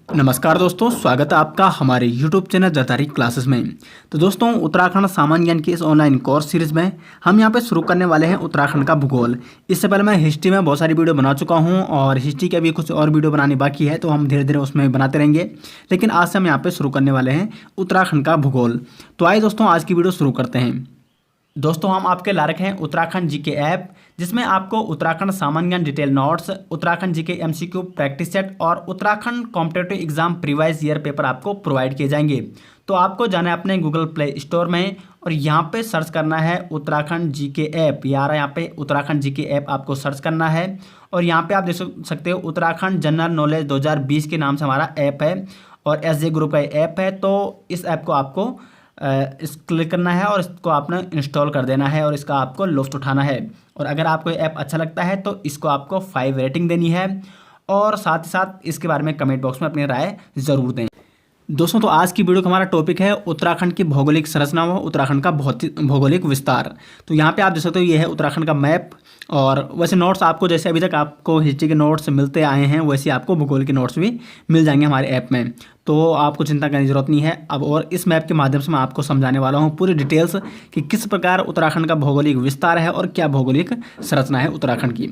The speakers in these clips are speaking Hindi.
नमस्कार दोस्तों, स्वागत है आपका हमारे YouTube चैनल जरदारी क्लासेस में। तो दोस्तों, उत्तराखंड सामान्य ज्ञान की इस ऑनलाइन कोर्स सीरीज में हम यहां पे शुरू करने वाले हैं उत्तराखंड का भूगोल। इससे पहले मैं हिस्ट्री में बहुत सारी वीडियो बना चुका हूं और हिस्ट्री के अभी कुछ और वीडियो बनानी बाकी है, तो हम धीरे धीरे उसमें बनाते रहेंगे। लेकिन आज से हम यहाँ पर शुरू करने वाले हैं उत्तराखंड का भूगोल। तो आइए दोस्तों, आज की वीडियो शुरू करते हैं। दोस्तों, हम आपके ला रखे हैं उत्तराखंड जीके ऐप, जिसमें आपको उत्तराखंड सामान्य ज्ञान detail notes, Uttarakhand GK MCQ practice set और Uttarakhand competitive exam previous year paper आपको प्रोवाइड किए जाएंगे। तो आपको जाना है अपने गूगल प्ले स्टोर में और यहाँ पे सर्च करना है उत्तराखंड जीके ऐप। यार यहाँ पे उत्तराखंड जीके ऐप आपको सर्च करना है और यहाँ पे आप देख सकते हो उत्तराखंड जनरल नॉलेज 2020 के नाम से हमारा ऐप है और एसजे ग्रुप का ऐप है। तो इस ऐप को आपको इस क्लिक करना है और इसको आपने इंस्टॉल कर देना है और इसका आपको लुत्फ़ उठाना है। और अगर आपको ये ऐप अच्छा लगता है तो इसको आपको 5 रेटिंग देनी है और साथ ही साथ इसके बारे में कमेंट बॉक्स में अपनी राय ज़रूर दें। दोस्तों, तो आज की वीडियो का हमारा टॉपिक है उत्तराखंड की भौगोलिक संरचना व उत्तराखंड का भौगोलिक विस्तार। तो यहाँ पे आप देख सकते हो, ये है उत्तराखंड का मैप। और वैसे नोट्स आपको जैसे अभी तक आपको हिस्ट्री के नोट्स मिलते आए हैं, वैसे आपको भूगोल के नोट्स भी मिल जाएंगे हमारे ऐप में। तो आपको चिंता करने की ज़रूरत नहीं है अब। और इस मैप के माध्यम से मैं आपको समझाने वाला हूँ पूरी डिटेल्स कि किस प्रकार उत्तराखंड का भौगोलिक विस्तार है और क्या भौगोलिक संरचना है उत्तराखंड की।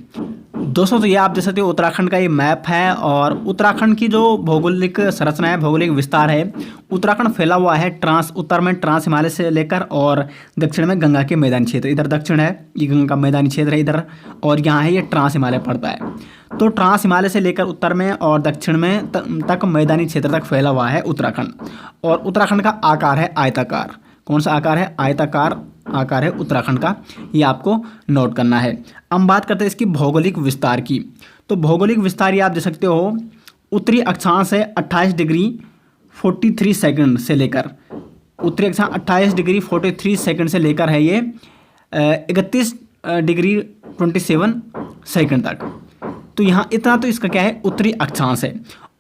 दोस्तों, तो ये आप देख सकते हो उत्तराखंड का ये मैप है और उत्तराखंड की जो भौगोलिक संरचना है, भौगोलिक विस्तार है, उत्तराखंड फैला हुआ है उत्तर में ट्रांस हिमालय से लेकर और दक्षिण में गंगा के मैदानी क्षेत्र। इधर दक्षिण है, ये गंगा का मैदानी क्षेत्र है इधर, और यहाँ है ये ट्रांस हिमालय पड़ता है। तो ट्रांस हिमालय से लेकर उत्तर में और दक्षिण में तक मैदानी क्षेत्र तक फैला हुआ है उत्तराखंड। और उत्तराखंड का आकार है आयताकार। कौन सा आकार है? आयताकार आकार है उत्तराखंड का, ये आपको नोट करना है। हम बात करते हैं इसकी भौगोलिक विस्तार की। तो भौगोलिक विस्तार ये आप देख सकते हो, उत्तरी अक्षांश है 28 डिग्री 43 सेकंड से लेकर, उत्तरी अक्षांश 28 डिग्री 43 सेकंड से लेकर है ये 31 डिग्री 27 सेकंड तक। तो यहाँ इतना तो इसका क्या है, उत्तरी अक्षांश है।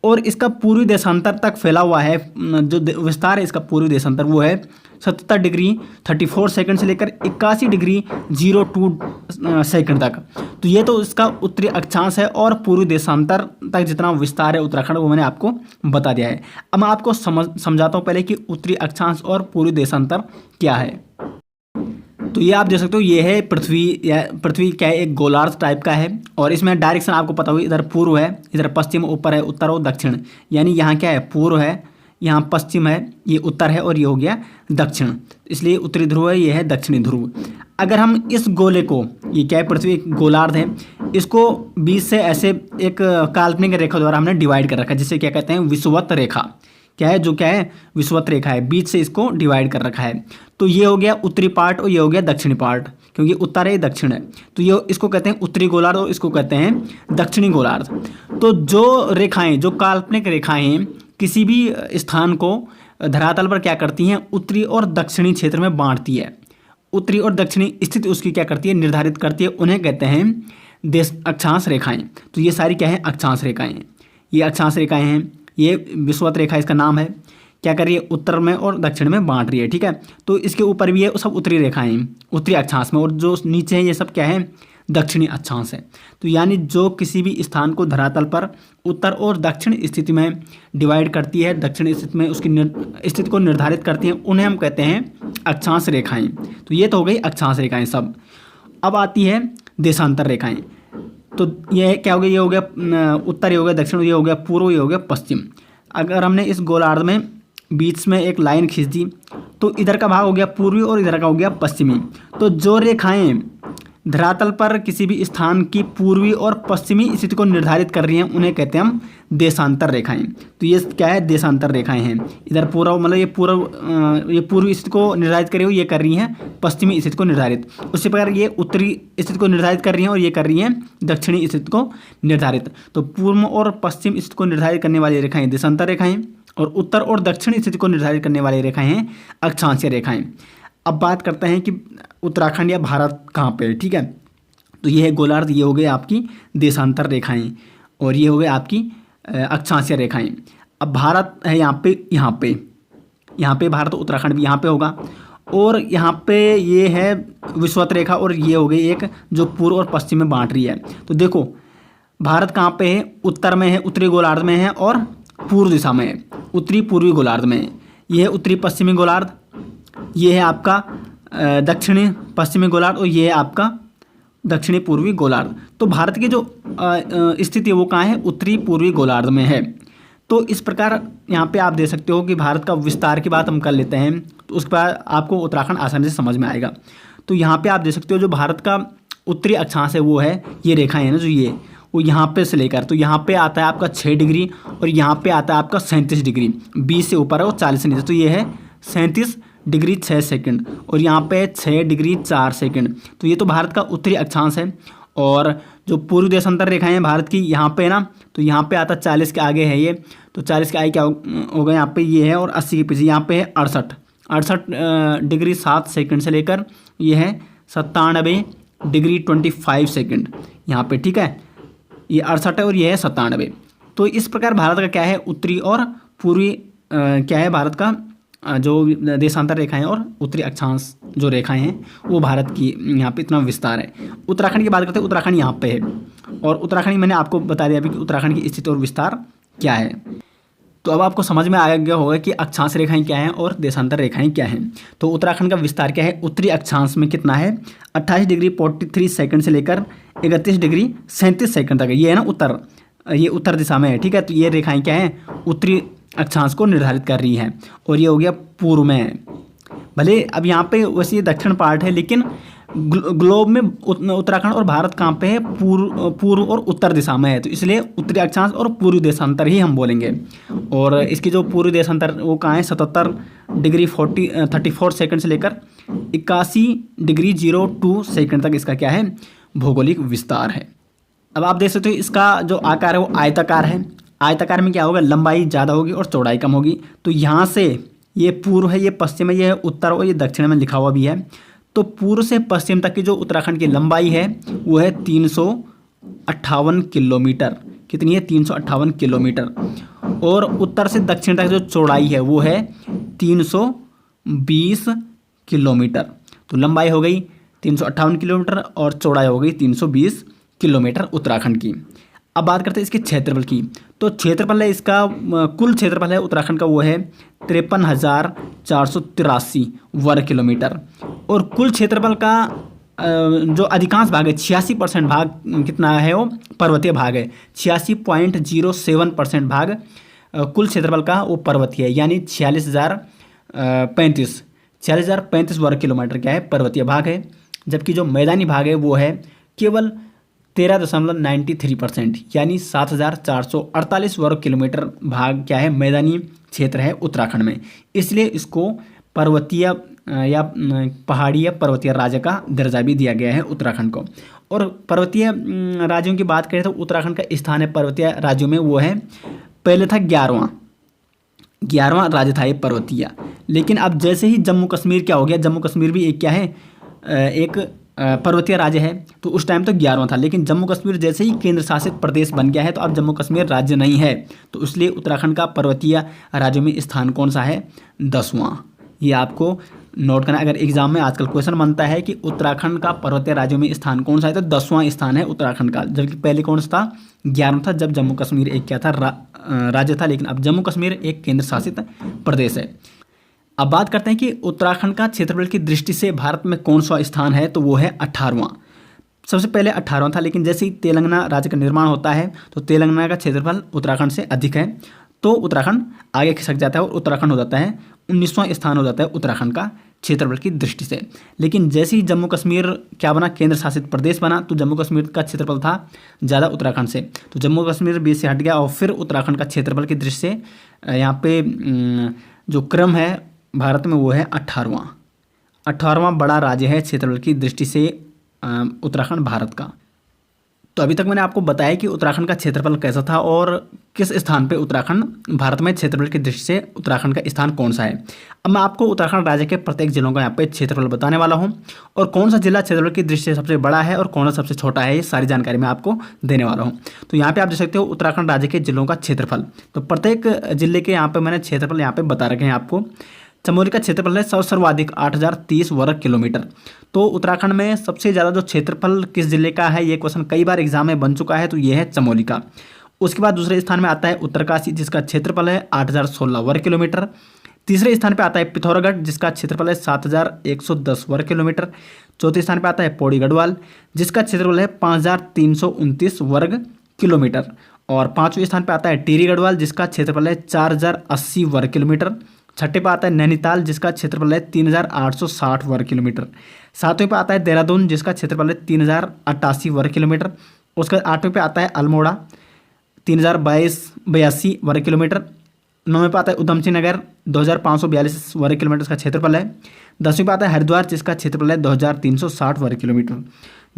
और इसका पूर्वी देशांतर तक फैला हुआ है, जो विस्तार है इसका पूर्वी देशांतर, वो है 77 डिग्री 34 सेकंड से लेकर 81 डिग्री 02 सेकंड तक। तो ये तो इसका उत्तरी अक्षांश है और पूर्वी देशांतर तक जितना विस्तार है उत्तराखंड, वो मैंने आपको बता दिया है। अब मैं आपको समझाता हूँ पहले कि उत्तरी अक्षांश और पूर्वी देशांतर क्या है। तो ये आप देख सकते हो, ये है पृथ्वी। या पृथ्वी क्या है, एक गोलार्ध टाइप का है और इसमें डायरेक्शन आपको पता होगी, इधर पूर्व है, इधर पश्चिम, ऊपर है उत्तर और दक्षिण। यानी यहाँ क्या है, पूर्व है, यहाँ पश्चिम है, ये उत्तर है और ये हो गया दक्षिण। इसलिए उत्तरी ध्रुव है, ये है दक्षिणी ध्रुव। अगर हम इस गोले को, ये क्या है, पृथ्वी एक गोलार्ध है, इसको बीच से ऐसे एक काल्पनिक रेखा द्वारा हमने डिवाइड कर रखा है, जिसे क्या कहते हैं, विषुवत रेखा। क्या है, जो क्या है, विषुवत रेखा है, बीच से इसको डिवाइड कर रखा है। तो ये हो गया उत्तरी पार्ट और ये हो गया दक्षिणी पार्ट, क्योंकि उत्तर है दक्षिण है। तो ये इसको कहते हैं उत्तरी गोलार्ध और इसको कहते हैं दक्षिणी गोलार्ध। तो जो रेखाएं, जो काल्पनिक रेखाएं किसी भी स्थान को धरातल पर क्या करती हैं, उत्तरी और दक्षिणी क्षेत्र में बांटती है। उत्तरी और दक्षिणी स्थिति उसकी क्या करती है, निर्धारित करती है। उन्हें कहते हैं अक्षांश रेखाएं। तो ये सारी क्या है, अक्षांश रेखाएं। ये अक्षांश रेखाएं हैं। ये विषुवत रेखा इसका नाम है, क्या कर रही है, उत्तर में और दक्षिण में बांट रही है। ठीक है, तो इसके ऊपर भी है सब उत्तरी रेखाएं, उत्तरी अक्षांश में, और जो नीचे है ये सब क्या है, दक्षिणी अक्षांश है। तो यानी जो किसी भी स्थान को धरातल पर उत्तर और दक्षिण स्थिति में डिवाइड करती है, दक्षिण स्थिति में उसकी स्थिति को निर्धारित करती हैं, उन्हें हम कहते हैं अक्षांश रेखाएं। तो ये तो हो गई अक्षांश रेखाएं सब। अब आती है देशांतर रेखाएं। तो ये क्या हो गया, ये हो गया उत्तर, ये हो गया दक्षिण, ये हो गया पूर्व, ये हो गया पश्चिम। अगर हमने इस गोलार्ध में बीच में एक लाइन खींच दी तो इधर का भाग हो गया पूर्वी और इधर का हो गया पश्चिमी। तो जो रेखाएं धरातल पर किसी भी स्थान की पूर्वी और पश्चिमी स्थिति को निर्धारित कर रही हैं, उन्हें कहते हैं हम देशांतर रेखाएं। तो ये क्या है, देशांतर रेखाएं हैं। इधर पूर्व मतलब ये पूर्वी स्थिति को निर्धारित कर रही हो, ये कर रही हैं पश्चिमी स्थिति को निर्धारित। उसी प्रकार ये उत्तरी स्थिति को निर्धारित कर रही हैं और ये कर रही हैं दक्षिणी स्थिति को निर्धारित। तो पूर्व और पश्चिम स्थिति को निर्धारित करने वाली रेखाएं देशांतर रेखाएं और उत्तर और दक्षिणी स्थिति को निर्धारित करने वाली रेखाएं हैं अक्षांशीय रेखाएं। अब बात करते हैं कि उत्तराखंड या भारत कहाँ पे है। ठीक है, तो ये है गोलार्ध, ये हो गए आपकी देशांतर रेखाएं और ये हो गए आपकी अक्षांशीय रेखाएं। अब भारत है यहाँ पे भारत, उत्तराखंड भी यहाँ पे होगा। और यहाँ पे ये है विषुवत रेखा और ये हो गई एक जो पूर्व और पश्चिम में बांट रही है। तो देखो भारत कहाँ पे है, उत्तर में है, उत्तरी गोलार्ध में है और पूर्व दिशा में है, उत्तरी पूर्वी गोलार्ध में है। ये है उत्तरी पश्चिमी गोलार्ध, ये है आपका दक्षिणी पश्चिमी गोलार्ध और ये है आपका दक्षिणी पूर्वी गोलार्ध। तो भारत की जो स्थिति है वो कहाँ है, उत्तरी पूर्वी गोलार्ध में है। तो इस प्रकार यहाँ पे आप देख सकते हो कि भारत का विस्तार की बात हम कर लेते हैं, तो उसके बाद आपको उत्तराखंड आसानी से समझ में आएगा। तो यहाँ पे आप देख सकते हो जो भारत का उत्तरी अक्षांश है वो है ये रेखाएं है ना, जो ये वो यहाँ पे से लेकर, तो यहाँ पे आता है आपका 6 डिग्री और यहाँ पे आता है आपका 37 डिग्री, 20 से ऊपर है और 40 से नीचे, तो ये है 37 डिग्री 6 सेकंड और यहाँ पे 6 डिग्री 4 सेकंड। तो ये तो भारत का उत्तरी अक्षांश है। और जो पूर्व देशांतर रेखाएं हैं भारत की यहाँ पे ना, तो यहाँ पे आता 40 के आगे है ये, तो 40 के आगे क्या होगा यहाँ पे ये है, और 80 के पीछे यहाँ पे है 68 डिग्री 7 सेकंड से लेकर ये है 97 डिग्री 25 सेकंड यहाँ पे, ठीक है। ये 68 है और ये है 97। तो इस प्रकार भारत का क्या है, उत्तरी और पूर्वी क्या है भारत का जो देशांतर रेखाएं और उत्तरी अक्षांश जो रेखाएं हैं वो भारत की यहाँ पे इतना विस्तार है। उत्तराखंड की बात करते हैं, उत्तराखंड यहाँ पे है और उत्तराखंड मैंने आपको बता दिया अभी कि उत्तराखंड की स्थिति और विस्तार क्या है। तो अब आपको समझ में आ गया होगा कि अक्षांश रेखाएं क्या हैं और देशांतर रेखाएं क्या हैं। तो उत्तराखंड का विस्तार क्या है, उत्तरी अक्षांश में कितना है 28 डिग्री 43 सेकंड से लेकर 31 डिग्री 37 सेकंड तक है। ये है ना उत्तर, ये उत्तर दिशा में है, ठीक है। तो ये रेखाएं क्या हैं, उत्तरी अक्षांश को निर्धारित कर रही हैं। और ये हो गया पूर्व में है, भले अब यहाँ पे वैसे ये दक्षिण पार्ट है, लेकिन ग्लोब में उत्तराखंड और भारत कहाँ पे है, पूर्व और उत्तर दिशा में है, तो इसलिए उत्तरी अक्षांश और पूर्वी देशांतर ही हम बोलेंगे। और इसकी जो पूर्वी देशांतर वो कहाँ है, 77 डिग्री 34 सेकंड से लेकर 81 डिग्री 02 सेकंड तक इसका क्या है, भौगोलिक विस्तार है। अब आप देख सकते हो इसका जो आकार है वो आयताकार है। आयताकार में क्या होगा, लंबाई ज़्यादा होगी और चौड़ाई कम होगी। तो यहाँ से ये पूर्व है, ये पश्चिम है, ये है उत्तर और ये दक्षिण में लिखा हुआ भी है। तो पूर्व से पश्चिम तक की जो उत्तराखंड की लंबाई है वो है 358 किलोमीटर। कितनी है, 358 किलोमीटर। और उत्तर से दक्षिण तक जो चौड़ाई है वो है 320 किलोमीटर। तो लंबाई हो गई 358 किलोमीटर और चौड़ाई हो गई 320 किलोमीटर उत्तराखंड की। अब बात करते हैं इसके क्षेत्रफल की। तो क्षेत्रफल है इसका, कुल क्षेत्रफल है उत्तराखंड का वो है 53,483 वर्ग किलोमीटर। और कुल क्षेत्रफल का जो अधिकांश भाग है 86% भाग कितना है, वो पर्वतीय भाग है। 86.07% भाग कुल क्षेत्रफल का वो पर्वतीय है, यानी 46,035 वर्ग किलोमीटर क्या है, पर्वतीय भाग है। जबकि जो मैदानी भाग है वो है केवल 13.93%, यानी 7,448 वर्ग किलोमीटर भाग क्या है, मैदानी क्षेत्र है उत्तराखंड में। इसलिए इसको पर्वतीय या पहाड़ी या पर्वतीय राज्य का दर्जा भी दिया गया है उत्तराखंड को। और पर्वतीय राज्यों की बात करें तो उत्तराखंड का स्थान है पर्वतीय राज्यों में वो है, पहले था 11वां राज्य था ये पर्वतीय। लेकिन अब जैसे ही जम्मू कश्मीर क्या हो गया, जम्मू कश्मीर भी एक क्या है, एक पर्वतीय राज्य है। तो उस टाइम तो 11वां था, लेकिन जम्मू कश्मीर जैसे ही केंद्र शासित प्रदेश बन गया है तो अब जम्मू कश्मीर राज्य नहीं है। तो इसलिए उत्तराखंड का पर्वतीय राज्यों में स्थान कौन सा है, 10वां। ये आपको नोट करना, अगर एग्जाम में आजकल क्वेश्चन बनता है कि उत्तराखंड का पर्वतीय राज्यों में स्थान कौन सा है, तो 10वां स्थान है उत्तराखंड का। जबकि पहले कौन सा था, 11वां था, जब जम्मू कश्मीर एक क्या था, राज्य था। लेकिन अब जम्मू कश्मीर एक केंद्र शासित प्रदेश है। अब बात करते हैं कि उत्तराखंड का क्षेत्रफल की दृष्टि से भारत में कौन सा स्थान है, तो वो है 18वां। सबसे पहले 18वां था, लेकिन जैसे ही तेलंगाना राज्य का निर्माण होता है तो तेलंगाना का क्षेत्रफल उत्तराखंड से अधिक है, तो उत्तराखंड आगे खिसक जाता है और उत्तराखंड हो जाता है 19वां स्थान हो जाता है उत्तराखंड का क्षेत्रफल की दृष्टि से। लेकिन जैसे ही जम्मू कश्मीर क्या बना, केंद्र शासित प्रदेश बना, तो जम्मू कश्मीर का क्षेत्रफल था ज़्यादा उत्तराखंड से, तो जम्मू कश्मीर बीच से हट गया और फिर उत्तराखंड का क्षेत्रफल की दृष्टि से यहाँ पे जो क्रम है भारत में वो है 18वां बड़ा राज्य है क्षेत्रफल की दृष्टि से उत्तराखंड भारत का। तो अभी तक मैंने आपको बताया कि उत्तराखंड का क्षेत्रफल कैसा था और किस स्थान पे उत्तराखंड भारत में क्षेत्रफल की दृष्टि से उत्तराखंड का स्थान कौन सा है। अब मैं आपको उत्तराखंड राज्य के प्रत्येक जिलों का यहाँ पे क्षेत्रफल बताने वाला हूँ और कौन सा जिला क्षेत्रफल की दृष्टि से सबसे बड़ा है और कौन सा सबसे छोटा है, ये सारी जानकारी मैं आपको देने वाला हूँ। तो यहाँ पे आप देख सकते हो उत्तराखंड राज्य के जिलों का क्षेत्रफल। तो प्रत्येक जिले के यहाँ पे मैंने क्षेत्रफल यहाँ पे बता रखे हैं आपको। चमोली का क्षेत्रफल है सर्वाधिक 8,030 वर्ग किलोमीटर। तो उत्तराखंड में सबसे ज़्यादा जो क्षेत्रफल किस जिले का है, ये क्वेश्चन कई बार एग्जाम में बन चुका है, तो ये है चमोली का। उसके बाद दूसरे स्थान में आता है उत्तरकाशी जिसका क्षेत्रफल है 8016 वर्ग किलोमीटर। तीसरे स्थान पे आता है पिथौरागढ़ जिसका क्षेत्रफल है 7110 वर्ग किलोमीटर। चौथे स्थान पे आता है पौड़ी गढ़वाल जिसका क्षेत्रफल है 5329 वर्ग किलोमीटर। और पांचवें स्थान पे आता है टिहरी गढ़वाल जिसका क्षेत्रफल है 4080 वर्ग किलोमीटर। छठे पे आता है नैनीताल जिसका क्षेत्रफल है 3860 वर्ग किलोमीटर। सातवें पे आता है देहरादून जिसका क्षेत्रफल है 3088 वर्ग किलोमीटर। उसके बाद आठवें पे आता है अल्मोड़ा 3082 वर्ग किलोमीटर। नौवें पे आता है उधम सिंह नगर 2542 वर्ग किलोमीटर का क्षेत्रफल है। 10वें पे आता है हरिद्वार जिसका क्षेत्रफल है 2360 वर्ग किलोमीटर।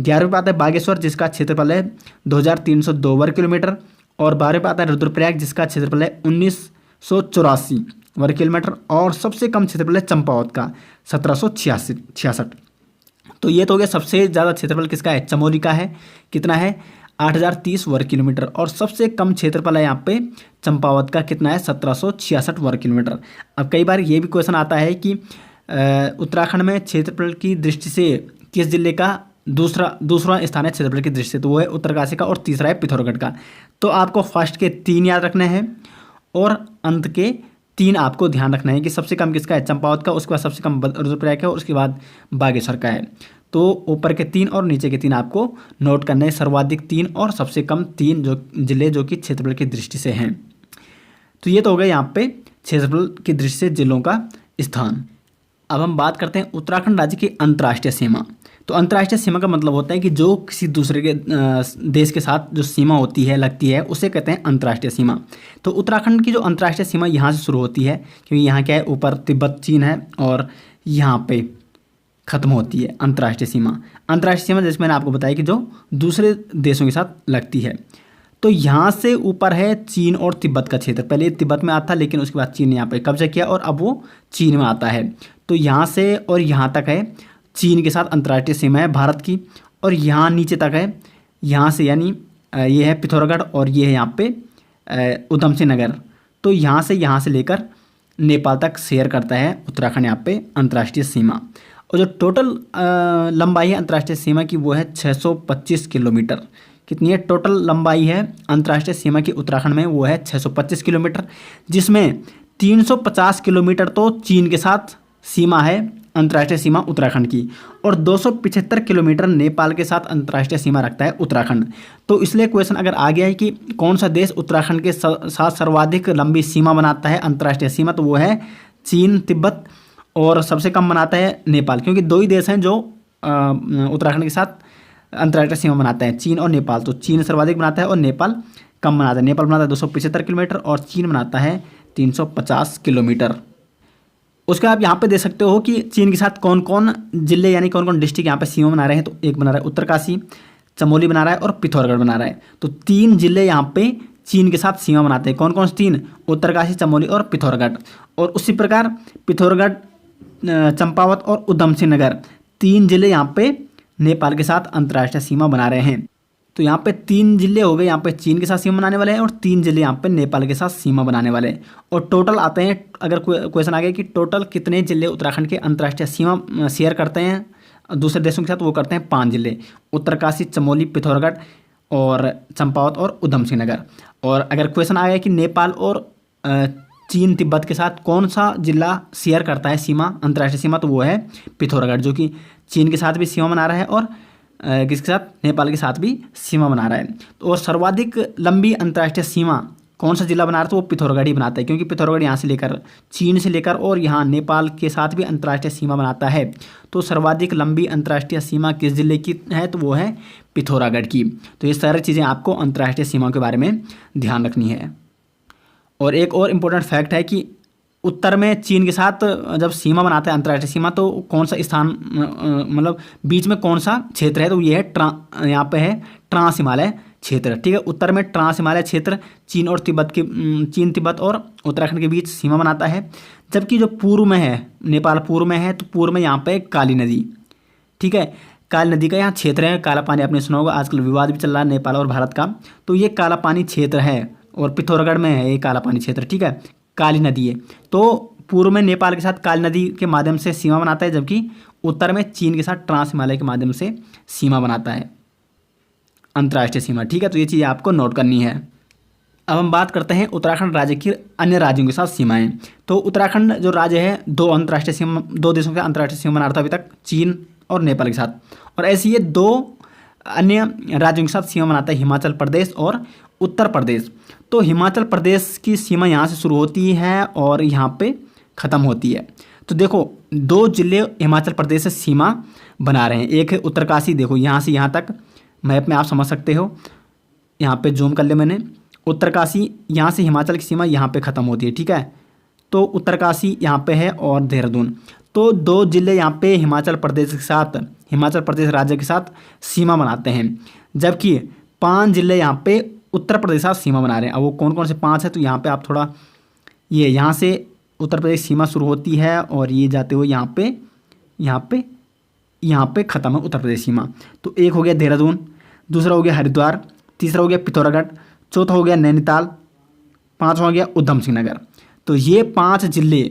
11वें पे आता है बागेश्वर जिसका क्षेत्रफल है 2302 वर्ग किलोमीटर। और 12वें पे आता है रुद्रप्रयाग जिसका क्षेत्रफल है 1984 वर्ग किलोमीटर। और सबसे कम क्षेत्रफल है चंपावत का 1766। तो ये तो हो गया सबसे ज़्यादा क्षेत्रफल किसका है, चमोली का है। कितना है, 8030 वर्ग किलोमीटर। और सबसे कम क्षेत्रफल है यहाँ पे चंपावत का, कितना है, 1766 वर्ग किलोमीटर। अब कई बार ये भी क्वेश्चन आता है कि उत्तराखंड में क्षेत्रफल की दृष्टि से किस जिले का दूसरा स्थान है क्षेत्रफल की दृष्टि से, तो वो है उत्तरकाशी का और तीसरा है पिथौरागढ़ का। तो आपको फर्स्ट के 3 याद रखने हैं और अंत के 3 आपको ध्यान रखना है कि सबसे कम किसका है, चंपावत का, उसके बाद सबसे कम रुद्रप्रयाग का, उसके बाद बागेश्वर का है। तो ऊपर के 3 और नीचे के 3 आपको नोट करने हैं, सर्वाधिक 3 और सबसे कम 3 जो जिले जो कि क्षेत्रफल की दृष्टि से हैं। तो ये तो हो गया यहाँ पे क्षेत्रफल की दृष्टि से जिलों का स्थान। अब हम बात करते हैं उत्तराखंड राज्य की अंतर्राष्ट्रीय सीमा। तो अंतर्राष्ट्रीय सीमा का मतलब होता है कि जो किसी दूसरे के देश के साथ जो सीमा होती है, लगती है, उसे कहते हैं अंतर्राष्ट्रीय सीमा। तो उत्तराखंड की जो अंतर्राष्ट्रीय सीमा यहाँ से शुरू होती है, क्योंकि यहाँ क्या है, ऊपर तिब्बत चीन है और यहाँ पे खत्म होती है अंतर्राष्ट्रीय सीमा। अंतर्राष्ट्रीय सीमा जैसे मैंने आपको बताया कि जो दूसरे देशों के साथ लगती है। तो यहाँ से ऊपर है चीन और तिब्बत का क्षेत्र। पहले तिब्बत में आता लेकिन उसके बाद चीन ने यहाँ पे कब्जा किया और अब वो चीन में आता है। तो यहाँ से और यहाँ तक है चीन के साथ अंतर्राष्ट्रीय सीमा है भारत की। और यहाँ नीचे तक है, यहाँ से यानी ये है पिथौरागढ़ और ये है यहाँ पे उधम सिंह नगर। तो यहाँ से लेकर नेपाल तक शेयर करता है उत्तराखंड यहाँ पे अंतर्राष्ट्रीय सीमा। और जो टोटल लंबाई है अंतर्राष्ट्रीय सीमा की वो है 625 किलोमीटर। कितनी है टोटल लंबाई है अंतर्राष्ट्रीय सीमा की उत्तराखंड में, वो है 625 किलोमीटर, जिसमें 350 किलोमीटर तो चीन के साथ सीमा है अंतर्राष्ट्रीय सीमा उत्तराखंड की, और 275 किलोमीटर नेपाल के साथ अंतर्राष्ट्रीय सीमा रखता है उत्तराखंड। तो इसलिए क्वेश्चन अगर आ गया है कि कौन सा देश उत्तराखंड के साथ सर्वाधिक लंबी सीमा बनाता है अंतर्राष्ट्रीय सीमा, तो वो है चीन तिब्बत, और सबसे कम बनाता है नेपाल, क्योंकि 2 ही देश हैं जो उत्तराखंड के साथ अंतर्राष्ट्रीय सीमा बनाते हैं, चीन और नेपाल। तो चीन सर्वाधिक बनाता है और नेपाल कम बनाता है। नेपाल बनाता है 275 किलोमीटर और चीन बनाता है 350 किलोमीटर। उसके आप यहाँ पे देख सकते हो कि चीन के साथ कौन कौन जिले यानी कौन कौन डिस्ट्रिक्ट यहाँ पे सीमा बना रहे हैं। तो एक बना रहा है उत्तरकाशी, चमोली बना रहा है और पिथौरागढ़ बना रहा है। तो 3 जिले यहाँ पे चीन के साथ सीमा बनाते हैं। कौन कौन से 3? उत्तरकाशी, चमोली और पिथौरागढ़। और उसी प्रकार पिथौरागढ़, चंपावत और उधम सिंह नगर 3 जिले यहाँ पे नेपाल के साथ अंतर्राष्ट्रीय सीमा बना रहे हैं। तो यहाँ पे 3 जिले हो गए यहाँ पे चीन के साथ सीमा बनाने वाले हैं और 3 जिले यहाँ पे नेपाल के साथ सीमा बनाने वाले हैं। और टोटल आते हैं, अगर क्वेश्चन आ गया कि टोटल कितने जिले उत्तराखंड के अंतर्राष्ट्रीय सीमा शेयर करते हैं दूसरे देशों के साथ, वो करते हैं 5 जिले, उत्तरकाशी, चमोली, पिथौरागढ़ और चंपावत और उधम सिंह नगर। और अगर क्वेश्चन आ गया कि नेपाल और चीन तिब्बत के साथ कौन सा जिला शेयर करता है सीमा, अंतर्राष्ट्रीय सीमा, तो वो है पिथौरागढ़, जो कि चीन के साथ भी सीमा बना रहा है और किसके साथ, नेपाल के साथ भी सीमा बना रहा है। तो और सर्वाधिक लंबी अंतर्राष्ट्रीय सीमा कौन सा जिला बना रहा है, तो वो पिथौरागढ़ ही बनाता है, क्योंकि पिथौरागढ़ यहाँ से लेकर चीन से लेकर और यहाँ नेपाल के साथ भी अंतर्राष्ट्रीय सीमा बनाता है। तो सर्वाधिक लंबी अंतर्राष्ट्रीय सीमा किस जिले की है, तो वो है पिथौरागढ़ की। तो ये सारी चीज़ें आपको अंतर्राष्ट्रीय सीमा के बारे में ध्यान रखनी है। और एक और इम्पोर्टेंट फैक्ट है कि उत्तर में चीन के साथ जब सीमा बनाता है अंतर्राष्ट्रीय सीमा, तो कौन सा स्थान मतलब बीच में कौन सा क्षेत्र है, तो ये है यहाँ पे है ट्रांस हिमालय क्षेत्र। ठीक है, उत्तर में ट्रांस हिमालय क्षेत्र चीन तिब्बत और उत्तराखंड के बीच सीमा बनाता है। जबकि जो पूर्व में है, नेपाल पूर्व में है, तो पूर्व में यहाँ पे काली नदी, ठीक है, काली नदी का यहाँ क्षेत्र है। काला पानी आपने सुना होगा, आजकल विवाद भी चल रहा है नेपाल और भारत का, तो ये काला पानी क्षेत्र है और पिथौरागढ़ में है ये काला पानी क्षेत्र। ठीक है, काली नदी है। तो पूर्व में नेपाल के साथ काली नदी के माध्यम से सीमा बनाता है, जबकि उत्तर में चीन के साथ ट्रांस हिमालय के माध्यम से सीमा बनाता है अंतर्राष्ट्रीय सीमा। ठीक है, तो ये चीज़ आपको नोट करनी है। अब हम बात करते हैं उत्तराखंड राज्य की अन्य राज्यों के साथ सीमाएं। तो उत्तराखंड जो राज्य है दो देशों के अंतर्राष्ट्रीय सीमा बना रहा था अभी तक, चीन और नेपाल के साथ, और ऐसे ये दो अन्य राज्यों के साथ सीमा बनाता है, हिमाचल प्रदेश और उत्तर प्रदेश। तो हिमाचल प्रदेश की सीमा यहाँ से शुरू होती है और यहाँ पे ख़त्म होती है। तो देखो 2 जिले हिमाचल प्रदेश से सीमा बना रहे हैं। एक है उत्तरकाशी, देखो यहाँ से यहाँ तक मैप में आप समझ सकते हो, यहाँ पे जूम कर लिया मैंने। उत्तरकाशी यहाँ से हिमाचल की सीमा यहाँ पे ख़त्म होती है, ठीक है। तो उत्तरकाशी यहाँ पे है और देहरादून, तो 2 जिले यहाँ पे हिमाचल प्रदेश के साथ, हिमाचल प्रदेश राज्य के साथ सीमा बनाते हैं, जबकि 5 जिले यहाँ पे उत्तर प्रदेश के साथ सीमा बना रहे हैं। अब वो कौन कौन से 5 है, तो यहाँ पे आप थोड़ा, ये यहाँ से उत्तर प्रदेश सीमा शुरू होती है और ये जाते हुए यहाँ पे ख़त्म है उत्तर प्रदेश सीमा। तो एक हो गया देहरादून, दूसरा हो गया हरिद्वार, तीसरा हो गया पिथौरागढ़, चौथा हो गया नैनीताल, 5वां हो गया उधम सिंह नगर। तो ये 5 जिले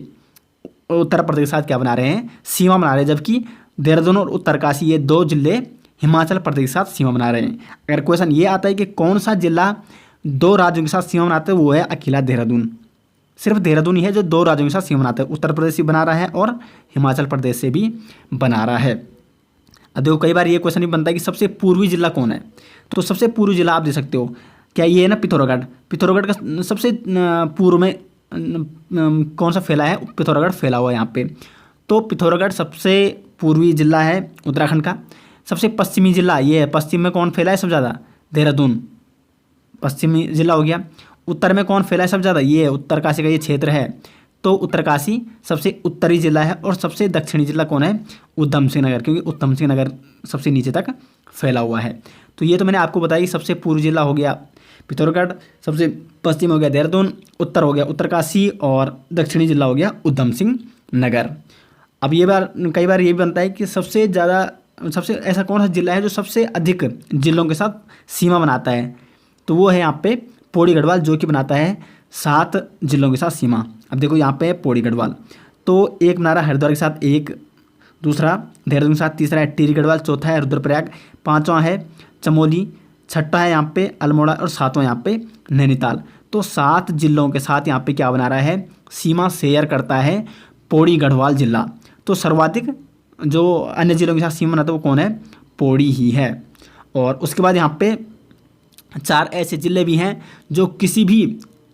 उत्तर प्रदेश के साथ क्या बना रहे हैं, सीमा बना रहे हैं, जबकि देहरादून और उत्तरकाशी ये 2 जिले हिमाचल प्रदेश के साथ सीमा बना रहे हैं। अगर क्वेश्चन ये आता है कि कौन सा जिला 2 राज्यों के साथ सीमा बनाते हैं, वो है अकेला देहरादून। सिर्फ देहरादून ही है जो 2 राज्यों के साथ सीमा बनाता है, उत्तर प्रदेश से बना रहा है और हिमाचल प्रदेश से भी बना रहा है। अब देखो कई बार ये क्वेश्चन भी बनता है कि सबसे पूर्वी जिला कौन है, तो सबसे पूर्वी जिला आप दे सकते हो, क्या ये है ना पिथौरागढ़। पिथौरागढ़ का सबसे पूर्व में कौन सा फैला है, पिथौरागढ़ फैला हुआ है यहाँ पे। तो पिथौरागढ़ सबसे पूर्वी जिला है उत्तराखंड का। सबसे पश्चिमी जिला ये है, पश्चिम में कौन फैला है सबसे ज़्यादा, देहरादून पश्चिमी जिला हो गया। उत्तर में कौन फैला है सबसे ज़्यादा, ये उत्तरकाशी का ये क्षेत्र है, तो उत्तरकाशी सबसे उत्तरी जिला है। और सबसे दक्षिणी जिला कौन है, उधम सिंह नगर, क्योंकि उधम सिंह नगर सबसे नीचे तक फैला हुआ है। तो ये तो मैंने आपको बताया कि सबसे पूर्वी जिला हो गया पिथौरागढ़, सबसे पश्चिम हो गया देहरादून, उत्तर हो गया उत्तरकाशी और दक्षिणी जिला हो गया उधम सिंह नगर। अब कई बार ये भी बनता है कि सबसे ऐसा कौन सा जिला है जो सबसे अधिक जिलों के साथ सीमा बनाता है, तो वो है यहाँ पे पौड़ी गढ़वाल, जो कि बनाता है 7 जिलों के साथ सीमा। अब देखो यहाँ पे पौड़ी गढ़वाल, तो एक बना रहा है हरिद्वार के साथ, एक दूसरा देहरादून के साथ, तीसरा है टिहरी गढ़वाल, चौथा है रुद्रप्रयाग, 5वां है चमोली, 6ठा है यहाँ पे अल्मोड़ा और 7वां यहाँ पे नैनीताल। तो 7 जिलों के साथ यहाँ पे क्या बना रहा है, सीमा शेयर करता है पौड़ी गढ़वाल जिला। तो सर्वाधिक जो अन्य जिलों के साथ सीमा बनाता है वो कौन है, पौड़ी ही है। और उसके बाद यहाँ पे 4 ऐसे जिले भी हैं जो किसी भी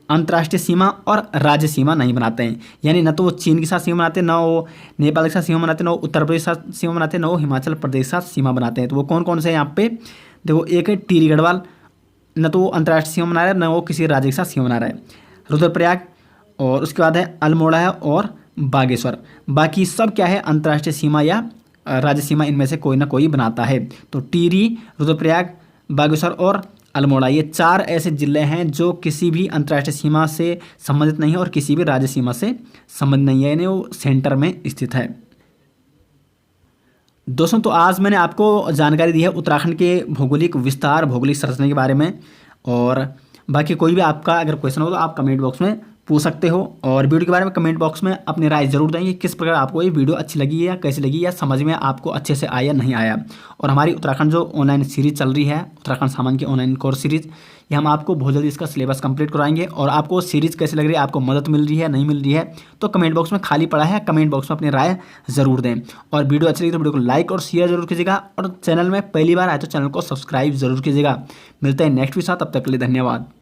अंतर्राष्ट्रीय सीमा और राज्य सीमा नहीं बनाते हैं, यानी न तो वो चीन के साथ सीमा बनाते हैं, ना वो नेपाल के साथ सीमा बनाते हैं, ना वो उत्तर प्रदेश के साथ सीमा बनाते हैं, ना वो हिमाचल प्रदेश के साथ सीमा बनाते हैं। तो वो कौन कौन से हैं यहाँ पे, देखो एक है टिहरी गढ़वाल, न तो वो अंतर्राष्ट्रीय सीमा बना रहा है, न वो किसी राज्य के साथ सीमा बना रहा है, रुद्रप्रयाग, और उसके बाद है अल्मोड़ा है और बागेश्वर। बाकी सब क्या है, अंतर्राष्ट्रीय सीमा या राज्य सीमा, इनमें से कोई ना कोई बनाता है। तो टिहरी, रुद्रप्रयाग, बागेश्वर और अल्मोड़ा, ये 4 ऐसे जिले हैं जो किसी भी अंतर्राष्ट्रीय सीमा से संबंधित नहीं है और किसी भी राज्य सीमा से संबंधित नहीं है, यानी वो सेंटर में स्थित है। दोस्तों तो आज मैंने आपको जानकारी दी है उत्तराखंड के भौगोलिक विस्तार, भौगोलिक संरचना के बारे में, और बाकी कोई भी आपका अगर क्वेश्चन हो तो आप कमेंट बॉक्स में पूछ सकते हो। और वीडियो के बारे में कमेंट बॉक्स में अपनी राय जरूर दें कि किस प्रकार आपको ये वीडियो अच्छी लगी या कैसी लगी, या समझ में आपको अच्छे से आया नहीं आया। और हमारी उत्तराखंड जो ऑनलाइन सीरीज चल रही है, उत्तराखंड सामान्य की ऑनलाइन कोर्स सीरीज, ये हम आपको बहुत जल्दी इसका सिलेबस कंप्लीट कराएंगे। और आपको सीरीज कैसी लग रही है, आपको मदद मिल रही है नहीं मिल रही है, तो कमेंट बॉक्स में खाली पड़ा है, कमेंट बॉक्स में अपनी राय ज़रूर दें। और वीडियो अच्छी लगी तो वीडियो को लाइक और शेयर जरूर कीजिएगा, और चैनल में पहली बार आए तो चैनल को सब्सक्राइब जरूर कीजिएगा। मिलते हैं नेक्स्ट वीडियो साथ, तब तक के लिए धन्यवाद।